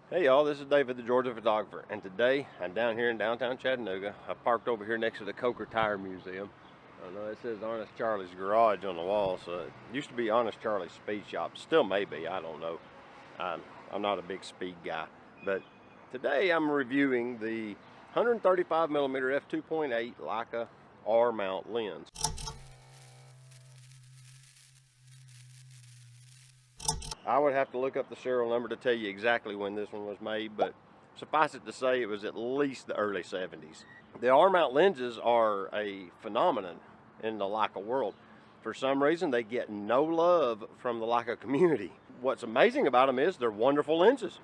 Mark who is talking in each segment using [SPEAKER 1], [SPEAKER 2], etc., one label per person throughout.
[SPEAKER 1] Hey y'all, this is David, the Georgia photographer, and today I'm down here in downtown Chattanooga. I parked over here next to the Coker Tire Museum. I know it says Honest Charlie's Garage on the wall, so it used to be Honest Charlie's Speed Shop. Still may be, I don't know. I'm not a big speed guy, but today I'm reviewing the 135mm f2.8 Leica R mount lens. I would have to look up the serial number to tell you exactly when this one was made, but suffice it to say it was at least the early 70s. The R mount lenses are a phenomenon in the Leica world. For some reason, they get no love from the Leica community. What's amazing about them is they're wonderful lenses.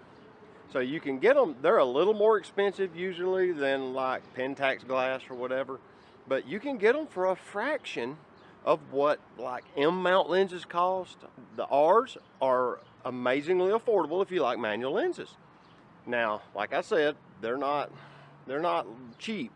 [SPEAKER 1] So you can get them, they're a little more expensive usually than like Pentax glass or whatever, but you can get them for a fraction of what like M mount lenses cost. The R's are amazingly affordable if you like manual lenses. Now, like I said, they're not cheap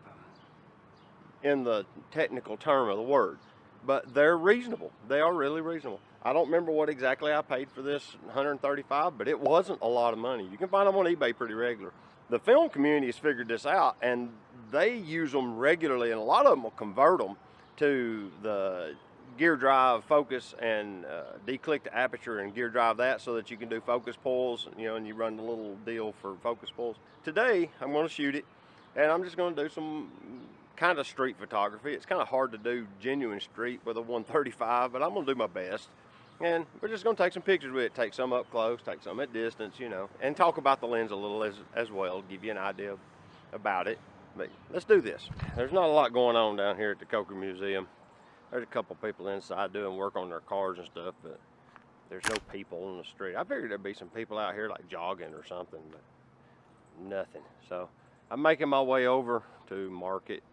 [SPEAKER 1] in the technical term of the word, but they're reasonable. They are really reasonable. I don't remember what exactly I paid for this 135, but it wasn't a lot of money. You can find them on eBay pretty regular. The film community has figured this out, and they use them regularly, and a lot of them will convert them to the gear drive focus and declick the aperture and gear drive that so that you can do focus pulls, and you run the little deal for focus pulls. Today I'm going to shoot it, and I'm just going to do some kind of street photography. It's kind of hard to do genuine street with a 135, but I'm going to do my best, and we're just going to take some pictures with it, take some up close, take some at distance, and talk about the lens a little as well, give you an idea about it. But let's do this. There's not a lot going on down here at the Coker Museum. There's a couple people inside doing work on their cars and stuff, but there's no people on the street. I figured there'd be some people out here like jogging or something, but nothing. So I'm making my way over to Market.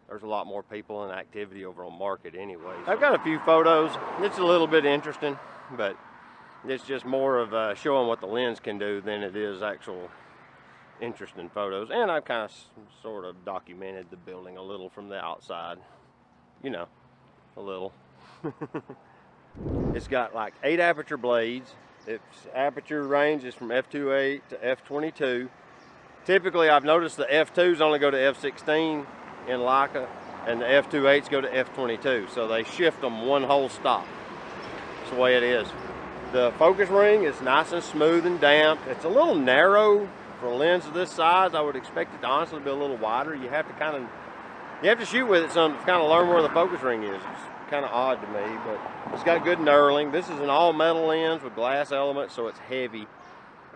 [SPEAKER 1] There's a lot more people and activity over on Market anyway. I've got a few photos. It's a little bit interesting, but it's just more of showing what the lens can do than it is actual interesting photos. And I've kind of sort of documented the building a little from the outside, a little. It's got like 8 aperture blades. Its aperture range is from f2.8 to f22. Typically, I've noticed the f2s only go to f16 in Leica, and the f2.8s go to f22. So they shift them one whole stop. That's the way it is. The focus ring is nice and smooth and damp. It's a little narrow for a lens of this size. I would expect it to honestly be a little wider. You have to shoot with it some to kind of learn where the focus ring is. It's kind of odd to me, but it's got good knurling. This is an all metal lens with glass elements, so it's heavy.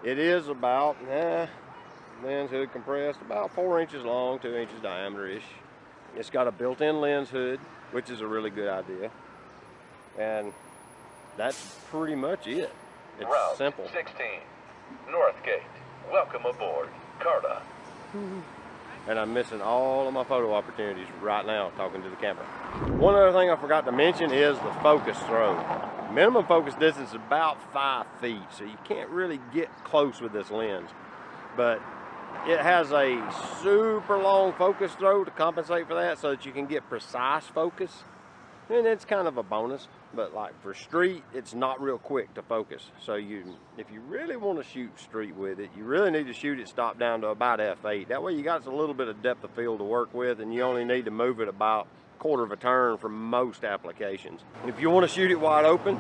[SPEAKER 1] It is about, lens hood compressed, about 4 inches long, 2 inches diameter-ish. It's got a built-in lens hood, which is a really good idea. And that's pretty much it. It's
[SPEAKER 2] Route
[SPEAKER 1] simple.
[SPEAKER 2] 16, North Gate. Welcome aboard, Carta.
[SPEAKER 1] And I'm missing all of my photo opportunities right now talking to the camera. One other thing I forgot to mention is the focus throw. Minimum focus distance is about 5 feet, so you can't really get close with this lens. But it has a super long focus throw to compensate for that so that you can get precise focus. And it's kind of a bonus, but like for street, it's not real quick to focus. So if you really want to shoot street with it, you really need to shoot it stop down to about f8. That way you got a little bit of depth of field to work with, and you only need to move it about 1/4 of a turn for most applications. If you want to shoot it wide open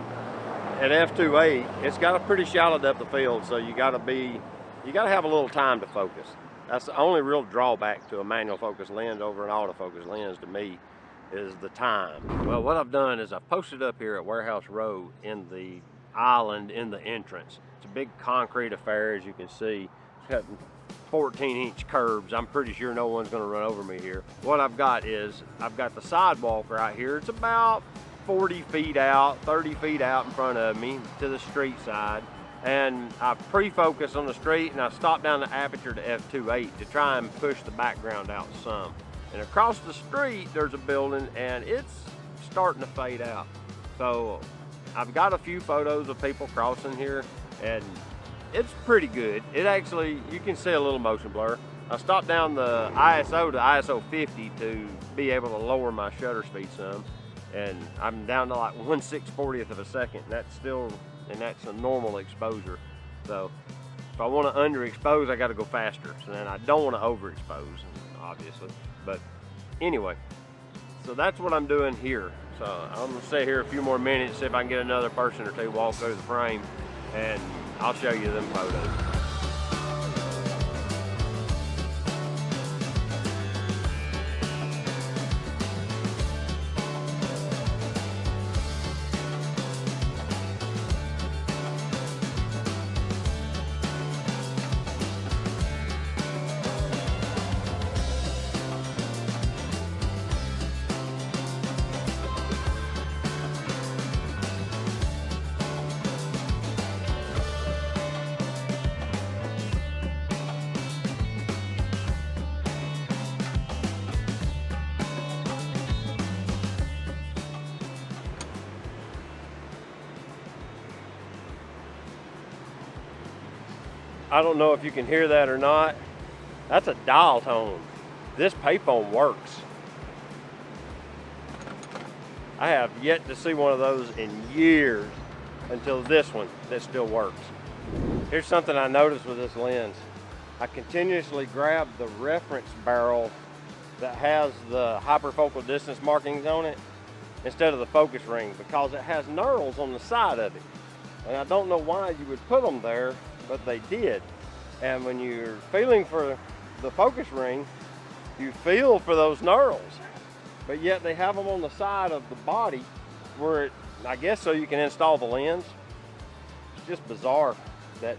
[SPEAKER 1] at f2.8, it's got a pretty shallow depth of field, so you got to have a little time to focus. That's the only real drawback to a manual focus lens over an autofocus lens to me, is the time. Well, what I've done is I've posted up here at Warehouse Road in the island in the entrance. It's a big concrete affair, as you can see. It's got 14-inch curbs. I'm pretty sure no one's going to run over me here. What I've got is I've got the sidewalk right here. It's about 40 feet out, 30 feet out in front of me to the street side. And I've pre-focused on the street, and I stopped down the aperture to f2.8 to try and push the background out some. And across the street, there's a building, and it's starting to fade out. So I've got a few photos of people crossing here, and it's pretty good. It actually, you can see a little motion blur. I stopped down the ISO to ISO 50 to be able to lower my shutter speed some. And I'm down to like 1/640th of a second. That's a normal exposure. So If I want to underexpose, I got to go faster. So then I don't want to overexpose, obviously. But anyway, so that's what I'm doing here. So I'm gonna stay here a few more minutes, see if I can get another person or two walk through the frame, and I'll show you them photos. I don't know if you can hear that or not. That's a dial tone. This payphone works. I have yet to see one of those in years until this one that still works. Here's something I noticed with this lens. I continuously grab the reference barrel that has the hyperfocal distance markings on it instead of the focus ring because it has knurls on the side of it. And I don't know why you would put them there, but they did. And when you're feeling for the focus ring, you feel for those knurls. But yet they have them on the side of the body where I guess so you can install the lens. It's just bizarre that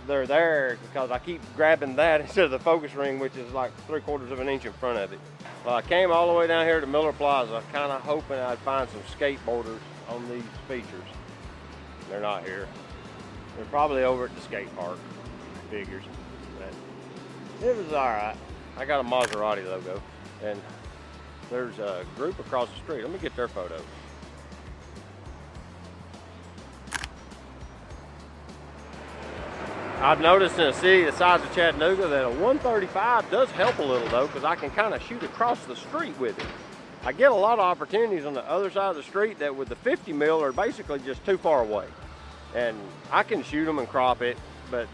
[SPEAKER 1] they're there because I keep grabbing that instead of the focus ring, which is like 3/4 of an inch in front of it. Well, I came all the way down here to Miller Plaza, kind of hoping I'd find some skateboarders on these features. They're not here. They're probably over at the skate park. Figures. But it was all right. I got a Maserati logo, and there's a group across the street. Let me get their photo. I've noticed in a city the size of Chattanooga that a 135 does help a little though, because I can kind of shoot across the street with it. I get a lot of opportunities on the other side of the street that with the 50 mil are basically just too far away. And I can shoot them and crop it, but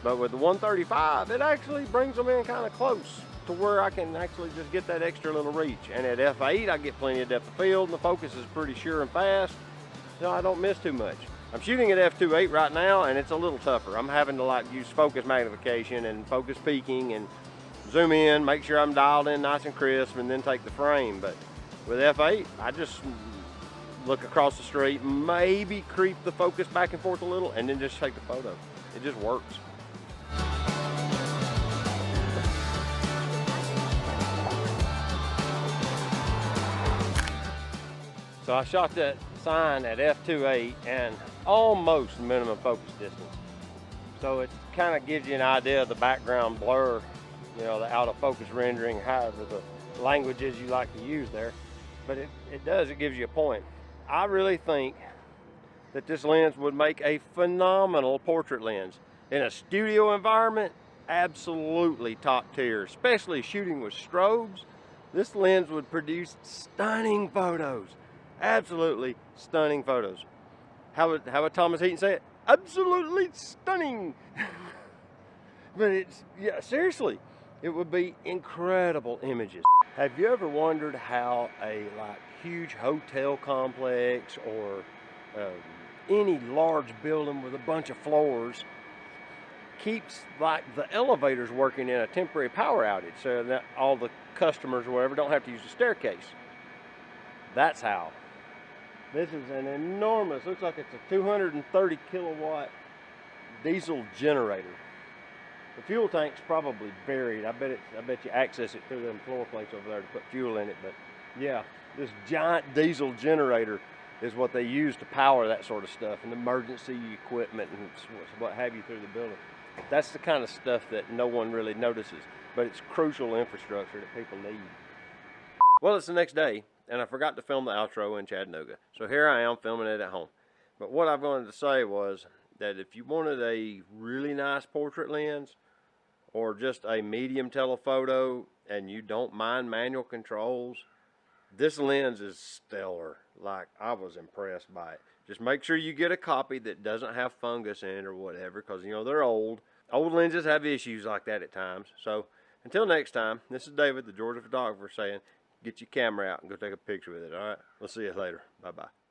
[SPEAKER 1] but with the 135, it actually brings them in kind of close to where I can actually just get that extra little reach. And at f8, I get plenty of depth of field, and the focus is pretty sure and fast, so I don't miss too much. I'm shooting at f2.8 right now, and it's a little tougher. I'm having to like use focus magnification and focus peaking and zoom in, make sure I'm dialed in nice and crisp, and then take the frame. But with f8, I just look across the street, maybe creep the focus back and forth a little, and then just take the photo. It just works. So I shot that sign at f2.8 and almost minimum focus distance. So it kind of gives you an idea of the background blur, you know, the out of focus rendering, however the languages you like to use there. But it gives you a point. I really think that this lens would make a phenomenal portrait lens. In a studio environment, absolutely top tier, especially shooting with strobes. This lens would produce stunning photos, absolutely stunning photos. How would Thomas Heaton say it? Absolutely stunning. But it's, yeah, seriously, it would be incredible images. Have you ever wondered how a like huge hotel complex or any large building with a bunch of floors keeps like the elevators working in a temporary power outage so that all the customers or whatever don't have to use the staircase? That's how. This is an enormous, looks like it's a 230 kilowatt diesel generator. The fuel tank's probably buried. I bet you access it through them floor plates over there to put fuel in it. But yeah, this giant diesel generator is what they use to power that sort of stuff and emergency equipment and what have you through the building. That's the kind of stuff that no one really notices, but it's crucial infrastructure that people need. Well, it's the next day, and I forgot to film the outro in Chattanooga. So here I am filming it at home. But what I wanted to say was that if you wanted a really nice portrait lens or just a medium telephoto and you don't mind manual controls, this lens is stellar. Like, I was impressed by it. Just make sure you get a copy that doesn't have fungus in it or whatever, because you know they're old. Old lenses have issues like that at times. So until next time, this is David, the Georgia photographer, saying get your camera out and go take a picture with it. All right, we'll see you later. Bye-bye.